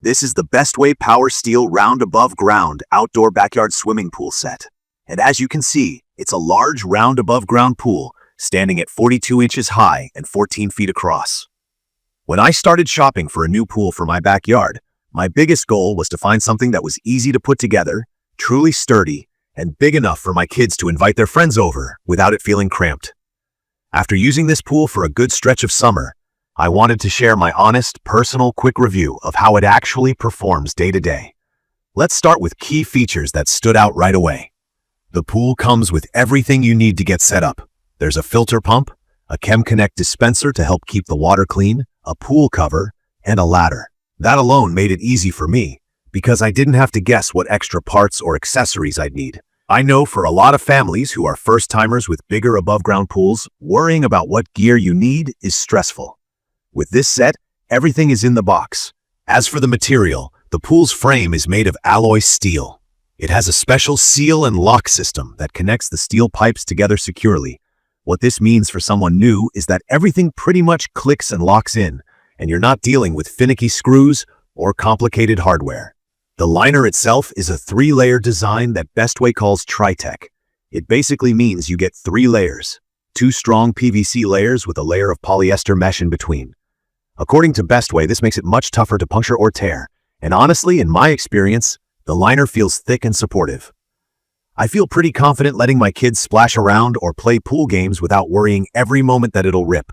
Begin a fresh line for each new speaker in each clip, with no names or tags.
This is the Bestway Power Steel Round Above Ground Outdoor Backyard Swimming Pool Set. And as you can see, it's a large round above ground pool standing at 42 inches high and 14 feet across. When I started shopping for a new pool for my backyard, my biggest goal was to find something that was easy to put together, truly sturdy, and big enough for my kids to invite their friends over without it feeling cramped. After using this pool for a good stretch of summer, I wanted to share my honest, personal, quick review of how it actually performs day to day. Let's start with key features that stood out right away. The pool comes with everything you need to get set up. There's a filter pump, a ChemConnect dispenser to help keep the water clean, a pool cover, and a ladder. That alone made it easy for me, because I didn't have to guess what extra parts or accessories I'd need. I know for a lot of families who are first-timers with bigger above-ground pools, worrying about what gear you need is stressful. With this set, everything is in the box. As for the material, the pool's frame is made of alloy steel. It has a special seal and lock system that connects the steel pipes together securely. What this means for someone new is that everything pretty much clicks and locks in, and you're not dealing with finicky screws or complicated hardware. The liner itself is a 3-layer design that Bestway calls TriTech. It basically means you get 3 layers, 2 strong PVC layers with a layer of polyester mesh in between. According to Bestway, this makes it much tougher to puncture or tear, and honestly, in my experience, the liner feels thick and supportive. I feel pretty confident letting my kids splash around or play pool games without worrying every moment that it'll rip.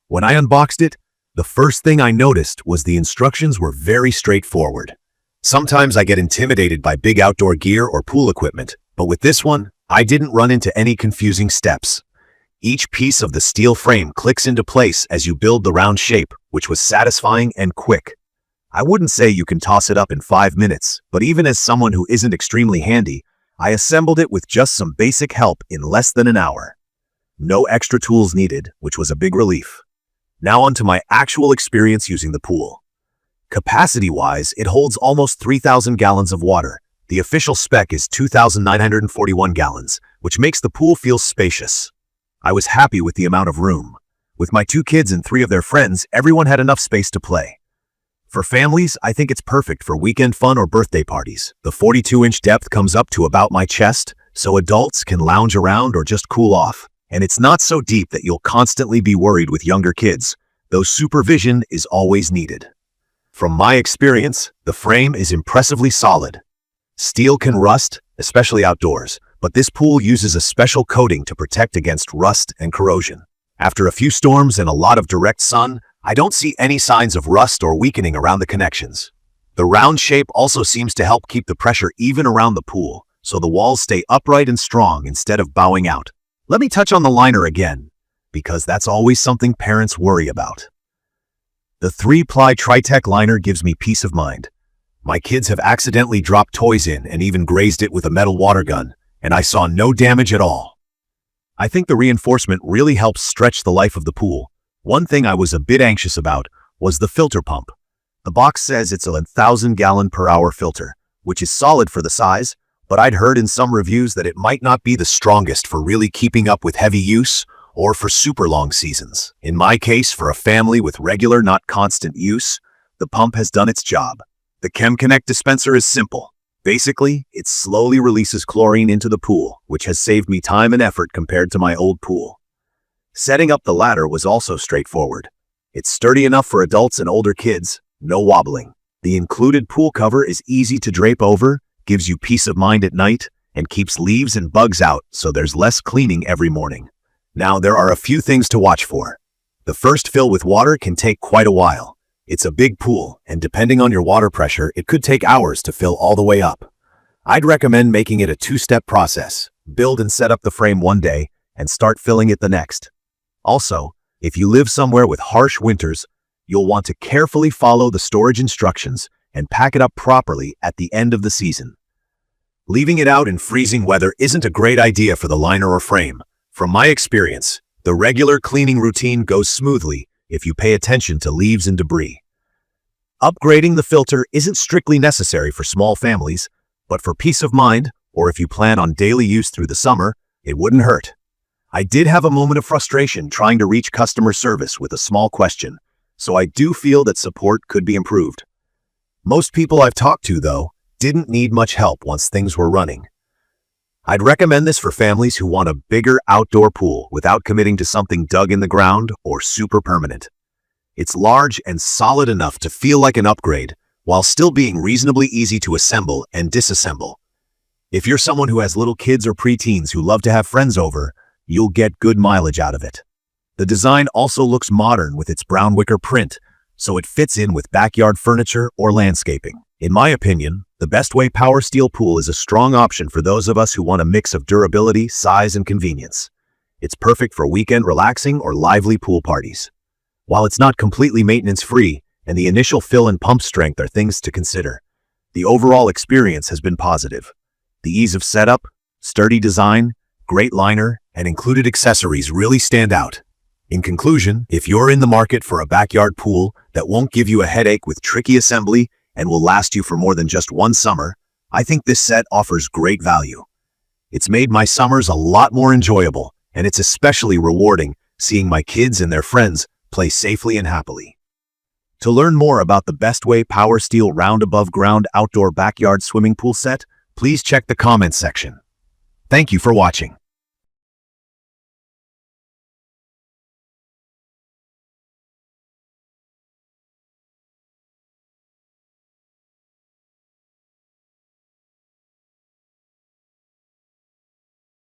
When I unboxed it, the first thing I noticed was the instructions were very straightforward. Sometimes I get intimidated by big outdoor gear or pool equipment, but with this one, I didn't run into any confusing steps. Each piece of the steel frame clicks into place as you build the round shape, which was satisfying and quick. I wouldn't say you can toss it up in 5 minutes, but even as someone who isn't extremely handy, I assembled it with just some basic help in less than an hour. No extra tools needed, which was a big relief. Now on to my actual experience using the pool. Capacity-wise, it holds almost 3,000 gallons of water. The official spec is 2,941 gallons, which makes the pool feel spacious. I was happy with the amount of room. With my 2 kids and 3 of their friends, everyone had enough space to play. For families, I think it's perfect for weekend fun or birthday parties. The 42-inch depth comes up to about my chest, so adults can lounge around or just cool off. And it's not so deep that you'll constantly be worried with younger kids, though supervision is always needed. From my experience, the frame is impressively solid. Steel can rust, especially outdoors, but this pool uses a special coating to protect against rust and corrosion. After a few storms and a lot of direct sun, I don't see any signs of rust or weakening around the connections. The round shape also seems to help keep the pressure even around the pool, so the walls stay upright and strong instead of bowing out. Let me touch on the liner again, because that's always something parents worry about. The 3-ply TriTech liner gives me peace of mind. My kids have accidentally dropped toys in and even grazed it with a metal water gun, and I saw no damage at all. I think the reinforcement really helps stretch the life of the pool. One thing I was a bit anxious about was the filter pump. The box says it's a 1,000-gallon-per-hour filter, which is solid for the size, but I'd heard in some reviews that it might not be the strongest for really keeping up with heavy use or for super long seasons. In my case, for a family with regular, not constant use, the pump has done its job. The ChemConnect dispenser is simple. Basically, it slowly releases chlorine into the pool, which has saved me time and effort compared to my old pool. Setting up the ladder was also straightforward. It's sturdy enough for adults and older kids, no wobbling. The included pool cover is easy to drape over, gives you peace of mind at night, and keeps leaves and bugs out so there's less cleaning every morning. Now, there are a few things to watch for. The first fill with water can take quite a while. It's a big pool, and depending on your water pressure, it could take hours to fill all the way up. I'd recommend making it a 2-step process. Build and set up the frame one day, and start filling it the next. Also, if you live somewhere with harsh winters, you'll want to carefully follow the storage instructions and pack it up properly at the end of the season. Leaving it out in freezing weather isn't a great idea for the liner or frame. From my experience, the regular cleaning routine goes smoothly if you pay attention to leaves and debris. Upgrading the filter isn't strictly necessary for small families, but for peace of mind, or if you plan on daily use through the summer, it wouldn't hurt. I did have a moment of frustration trying to reach customer service with a small question, so I do feel that support could be improved. Most people I've talked to, though, didn't need much help once things were running. I'd recommend this for families who want a bigger outdoor pool without committing to something dug in the ground or super permanent. It's large and solid enough to feel like an upgrade, while still being reasonably easy to assemble and disassemble. If you're someone who has little kids or preteens who love to have friends over, you'll get good mileage out of it. The design also looks modern with its brown wicker print, so it fits in with backyard furniture or landscaping. In my opinion, the Bestway Power Steel pool is a strong option for those of us who want a mix of durability, size, and convenience. It's perfect for weekend relaxing or lively pool parties. While it's not completely maintenance-free, and the initial fill and pump strength are things to consider, the overall experience has been positive. The ease of setup, sturdy design, great liner, and included accessories really stand out. In conclusion, if you're in the market for a backyard pool that won't give you a headache with tricky assembly and will last you for more than just one summer, I think this set offers great value. It's made my summers a lot more enjoyable, and it's especially rewarding seeing my kids and their friends play safely and happily. To learn more about the Bestway Power Steel Round Above Ground Outdoor Backyard Swimming Pool Set, please check the comments section. Thank you for watching.